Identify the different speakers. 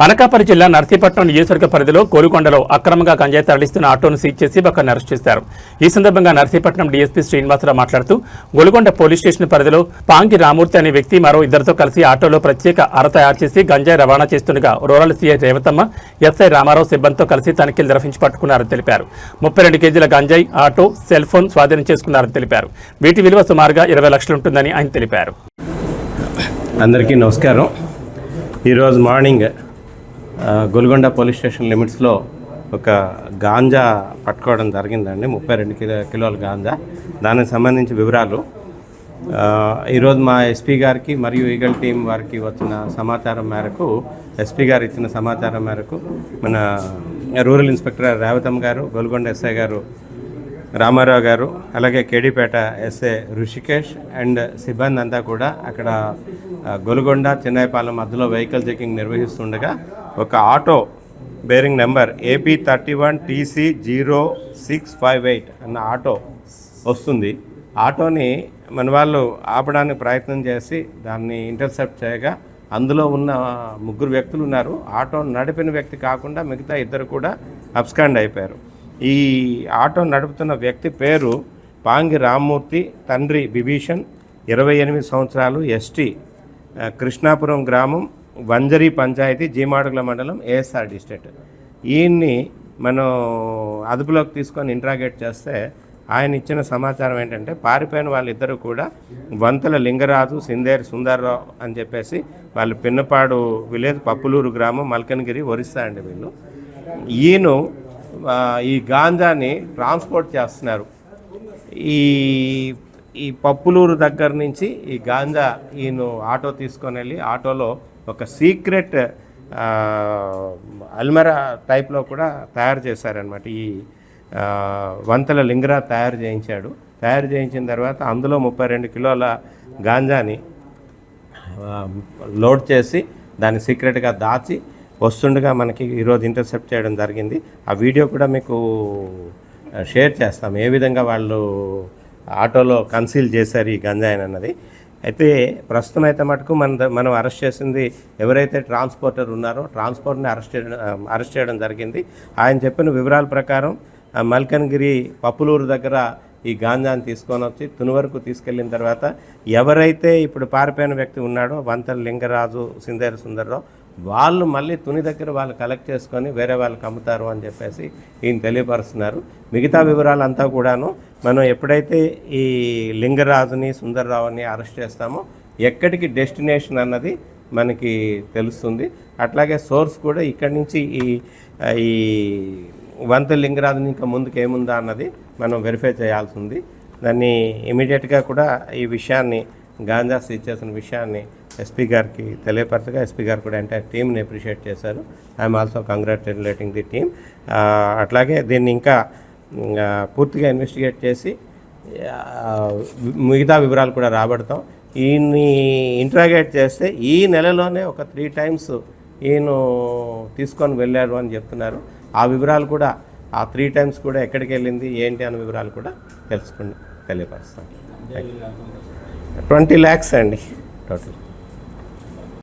Speaker 1: అనకాపల్లి జిల్లా నర్సీపట్నం నియోజకవర్గ పరిధిలో కోలుకొండలో అక్రమంగా గంజాయి తరలిస్తున్న ఆటోను సీజ్ చేసి ఒకరిని అరెస్ట్ చేశారు. ఈ సందర్భంగా నర్సీపట్నం డీఎస్పీ శ్రీనివాసరావు మాట్లాడుతూ గోలుకొండ పోలీస్ స్టేషన్ పరిధిలో పాంగి రామూర్తి అనే వ్యక్తి మరో ఇద్దరితో కలిసి ఆటోలో ప్రత్యేక అర తయారు చేసి గంజాయి రవాణా చేస్తుండగా rural CI Revathamma, SI Ramarao సిబ్బందితో కలిసి తనిఖీలు నిర్వహించి పట్టుకున్నారని తెలిపారు. 32 కేజీల గంజాయి, ఆటో, సెల్ ఫోన్ స్వాధీనం చేసుకున్నారని తెలిపారు. వీటి విలువ సుమారుగా 20 లక్షలు ఉంటుందని ఆయన తెలిపారు.
Speaker 2: అందరికీ నమస్కారం. ఈరోజు మార్నింగ్ గోల్కొండ పోలీస్ స్టేషన్ లిమిట్స్లో ఒక గాంజా పట్టుకోవడం జరిగిందండి. 32 కిలోల గాంజా. దానికి సంబంధించి వివరాలు ఈరోజు మా ఎస్పీ గారికి మరియు ఈగల్ టీం వారికి వచ్చిన సమాచారం మేరకు, ఎస్పీ గారు ఇచ్చిన సమాచారం మేరకు మన రూరల్ ఇన్స్పెక్టర్ రేవతమ్మ గారు, గోల్కొండ ఎస్ఐ గారు రామారావు గారు, అలాగే కేడీపేట ఎస్ఏ ఋషికేష్ అండ్ సిబ్బంది అంతా కూడా అక్కడ గోల్కొండ చెన్నైపాలెం మధ్యలో వెహికల్ చెకింగ్ నిర్వహిస్తుండగా ఒక ఆటో బేరింగ్ నెంబర్ AP31TC0658 అన్న ఆటో వస్తుంది. ఆటోని మన వాళ్ళు ఆపడానికి ప్రయత్నం చేసి దాన్ని ఇంటర్సెప్ట్ చేయగా అందులో ఉన్న 3 వ్యక్తులు ఉన్నారు. ఆటో నడిపిన వ్యక్తి కాకుండా మిగతా 2 కూడా అబ్స్కాండ్ అయిపోయారు. ఈ ఆటో నడుపుతున్న వ్యక్తి పేరు పాంగి రామ్మూర్తి, తండ్రి బిభీషణ్, 28 సంవత్సరాలు, ఎస్టీ, కృష్ణాపురం గ్రామం, వంజరీ పంచాయతీ, జీమాడుగుల మండలం, ఏఎస్ఆర్ డిస్ట్రిక్ట్. ఈయన్ని మనం అదుపులోకి తీసుకొని ఇంట్రాగేట్ చేస్తే ఆయన ఇచ్చిన సమాచారం ఏంటంటే పారిపోయిన వాళ్ళిద్దరూ కూడా వంతల లింగరాజు, సిందేర్ సుందర్రావు అని చెప్పేసి వాళ్ళు పిన్నపాడు విలేజ్, పప్పులూరు గ్రామం, మల్కనగిరి, ఒరిస్సా అండి. వీళ్ళు ఈ గాంజాని ట్రాన్స్పోర్ట్ చేస్తున్నారు. ఈ పప్పులూరు దగ్గర నుంచి ఈ గాంజా ఈయన ఆటో తీసుకొని వెళ్ళి ఆటోలో ఒక సీక్రెట్ అల్మెరా టైప్లో కూడా తయారు చేశారనమాట. ఈ వంతల లింగరా తయారు చేయించిన తర్వాత అందులో 32 కిలోల గాంజాని లోడ్ చేసి దాన్ని సీక్రెట్గా దాచి వస్తుండగా మనకి ఈరోజు ఇంటర్సెప్ట్ చేయడం జరిగింది. ఆ వీడియో కూడా మీకు షేర్ చేస్తాం, ఏ విధంగా వాళ్ళు ఆటోలో కన్సీల్ చేశారు ఈ గంజాయిని అన్నది. అయితే ప్రస్తుతం అయితే మటుకు మనం అరెస్ట్ చేసింది ఎవరైతే ట్రాన్స్పోర్టర్ ఉన్నారో ట్రాన్స్పోర్ట్ని అరెస్ట్ చేయడం జరిగింది. ఆయన చెప్పిన వివరాల ప్రకారం మల్కనగిరి పప్పులూరు దగ్గర ఈ గాంజాని తీసుకొని వచ్చి తుని వరకు తీసుకెళ్ళిన తర్వాత ఎవరైతే ఇప్పుడు పారిపోయిన వ్యక్తి ఉన్నాడో వంతల లింగరాజు, సిందేర్ సుందర్రావు, వాళ్ళు మళ్ళీ తుని దగ్గర వాళ్ళు కలెక్ట్ చేసుకొని వేరే వాళ్ళకి అమ్ముతారు అని చెప్పేసి ఈయన తెలియపరుస్తున్నారు. మిగతా వివరాలంతా కూడాను మనం ఎప్పుడైతే ఈ లింగరాజుని, సుందర్రావుని అరెస్ట్ చేస్తామో ఎక్కడికి డెస్టినేషన్ అన్నది మనకి తెలుస్తుంది. అట్లాగే సోర్స్ కూడా ఇక్కడి నుంచి ఈ వంతల లింగరాజుని ఇంకా ముందుకు ఏముందా అన్నది మనం వెరిఫై చేయాల్సి ఉంది. దాన్ని ఇమీడియట్గా కూడా ఈ విషయాన్ని గాంజా సీజ్ చేసిన విషయాన్ని ఎస్పీ గారికి తెలియపరచగా ఎస్పీ గారు కూడా ఎంటైర్ టీమ్ని అప్రిషియేట్ చేశారు. I'm also congratulating the team. అట్లాగే దీన్ని ఇంకా పూర్తిగా ఇన్వెస్టిగేట్ చేసి మిగతా వివరాలు కూడా రాబడతాం. ఈయన్ని ఇంట్రాగేట్ చేస్తే ఈ నెలలోనే ఒక 3 times ఈయన తీసుకొని వెళ్ళారు అని చెప్తున్నారు. ఆ వివరాలు కూడా ఆ 3 times కూడా ఎక్కడికి వెళ్ళింది ఏంటి అనే వివరాలు కూడా తెలియపరుస్తాం. 20 lakhs అండి టోటల్.